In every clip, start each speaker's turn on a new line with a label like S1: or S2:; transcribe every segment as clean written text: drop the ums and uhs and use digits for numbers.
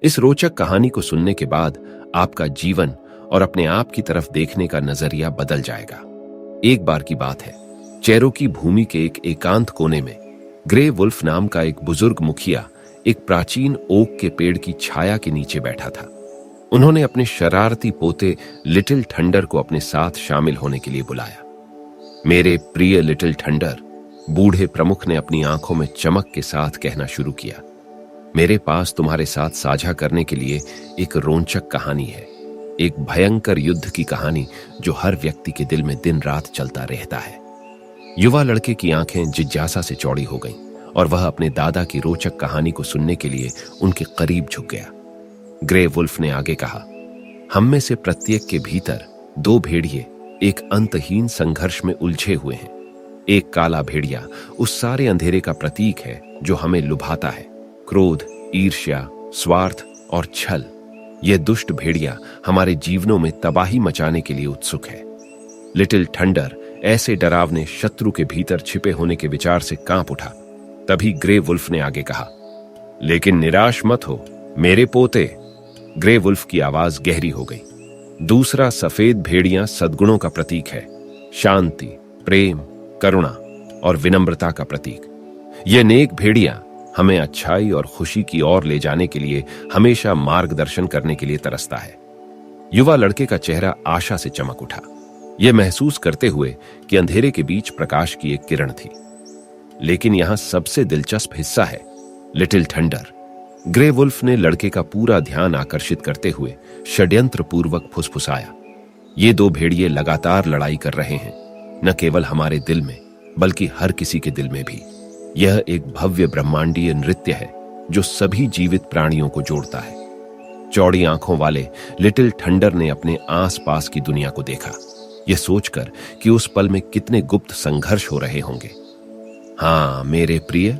S1: इस रोचक कहानी को सुनने के बाद आपका जीवन और अपने आप की तरफ देखने का नजरिया बदल जाएगा। एक बार की बात है, चेरोकी भूमि के एक एकांत कोने में ग्रे वुल्फ नाम का एक बुजुर्ग मुखिया एक प्राचीन ओक के पेड़ की छाया के नीचे बैठा था। उन्होंने अपने शरारती पोते लिटिल थंडर को अपने साथ शामिल होने के लिए बुलाया। मेरे प्रिय लिटिल थंडर, बूढ़े प्रमुख ने अपनी आंखों में चमक के साथ कहना शुरू किया, मेरे पास तुम्हारे साथ साझा करने के लिए एक रोचक कहानी है। एक भयंकर युद्ध की कहानी जो हर व्यक्ति के दिल में दिन रात चलता रहता है। युवा लड़के की आंखें जिज्ञासा से चौड़ी हो गईं और वह अपने दादा की रोचक कहानी को सुनने के लिए उनके करीब झुक गया। ग्रे वुल्फ ने आगे कहा, हम में से प्रत्येक के भीतर दो भेड़िए एक अंतहीन संघर्ष में उलझे हुए हैं। एक काला भेड़िया उस सारे अंधेरे का प्रतीक है जो हमें लुभाता है। क्रोध, ईर्ष्या, स्वार्थ और छल। यह दुष्ट भेड़िया हमारे जीवनों में तबाही मचाने के लिए उत्सुक है। लिटिल थंडर ऐसे डरावने शत्रु के भीतर छिपे होने के विचार से कांप उठा। तभी ग्रे वुल्फ ने आगे कहा, लेकिन निराश मत हो मेरे पोते। ग्रे वुल्फ की आवाज गहरी हो गई। दूसरा सफेद भेड़िया सद्गुणों का प्रतीक है, शांति, प्रेम, करुणा और विनम्रता का प्रतीक। यह नेक भेड़िया हमें अच्छाई और खुशी की ओर ले जाने के लिए हमेशा मार्गदर्शन करने के लिए तरसता है। युवा लड़के का चेहरा आशा से चमक उठा, यह महसूस करते हुए कि अंधेरे के बीच प्रकाश की एक किरण थी। लेकिन यहां सबसे दिलचस्प हिस्सा है लिटिल थंडर। ग्रे वुल्फ ने लड़के का पूरा ध्यान आकर्षित करते हुए षड्यंत्र पूर्वक फुसफुसाया, ये दो भेड़िए लगातार लड़ाई कर रहे हैं, न केवल हमारे दिल में बल्कि हर किसी के दिल में भी। यह एक भव्य ब्रह्मांडीय नृत्य है जो सभी जीवित प्राणियों को जोड़ता है। चौड़ी आंखों वाले लिटिल थंडर ने अपने आसपास की दुनिया को देखा, यह सोचकर कि उस पल में कितने गुप्त संघर्ष हो रहे होंगे। हाँ मेरे प्रिय,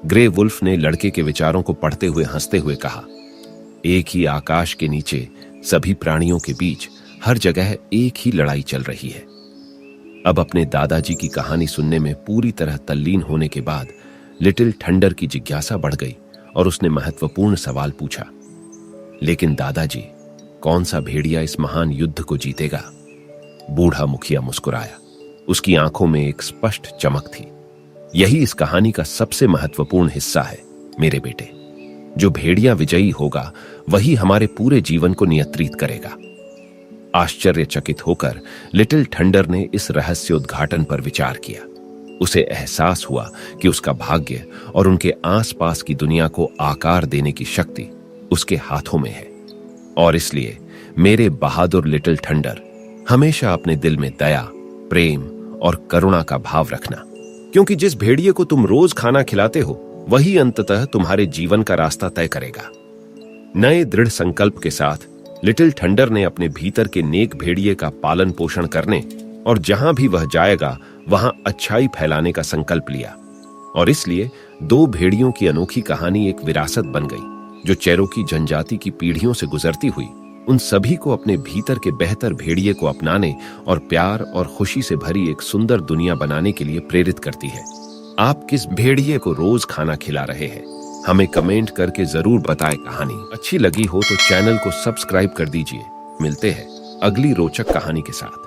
S1: ग्रे वुल्फ ने लड़के के विचारों को पढ़ते हुए हंसते हुए कहा, एक ही आकाश के नीचे सभी प्राणियों के बीच हर जगह एक ही लड़ाई चल रही है। अब अपने दादाजी की कहानी सुनने में पूरी तरह तल्लीन होने के बाद लिटिल थंडर की जिज्ञासा बढ़ गई और उसने महत्वपूर्ण सवाल पूछा, लेकिन दादाजी, कौन सा भेड़िया इस महान युद्ध को जीतेगा? बूढ़ा मुखिया मुस्कुराया, उसकी आंखों में एक स्पष्ट चमक थी। यही इस कहानी का सबसे महत्वपूर्ण हिस्सा है मेरे बेटे। जो भेड़िया विजयी होगा वही हमारे पूरे जीवन को नियंत्रित करेगा। आश्चर्यचकित होकर लिटिल थंडर ने इस रहस्योद्घाटन पर विचार किया। उसे एहसास हुआ कि उसका भाग्य और उनके आसपास की दुनिया को आकार देने की शक्ति उसके हाथों में है। और इसलिए मेरे बहादुर लिटिल थंडर, हमेशा अपने दिल में दया, प्रेम और करुणा का भाव रखना, क्योंकि जिस भेड़िए को तुम रोज खाना खिलाते हो वही अंततः तुम्हारे जीवन का रास्ता तय करेगा। नए दृढ़ संकल्प के साथ लिटिल थंडर ने अपने भीतर के नेक भेड़िए का पालन पोषण करने और जहां भी वह जाएगा वहां अच्छाई फैलाने का संकल्प लिया। और इसलिए दो भेड़ियों की अनोखी कहानी एक विरासत बन गई जो चेरोकी जनजाति की पीढ़ियों से गुजरती हुई उन सभी को अपने भीतर के बेहतर भेड़िए को अपनाने और प्यार और खुशी से भरी एक सुंदर दुनिया बनाने के लिए प्रेरित करती है। आप किस भेड़िए को रोज खाना खिला रहे हैं? हमें कमेंट करके जरूर बताएं। कहानी अच्छी लगी हो तो चैनल को सब्सक्राइब कर दीजिए। मिलते हैं अगली रोचक कहानी के साथ।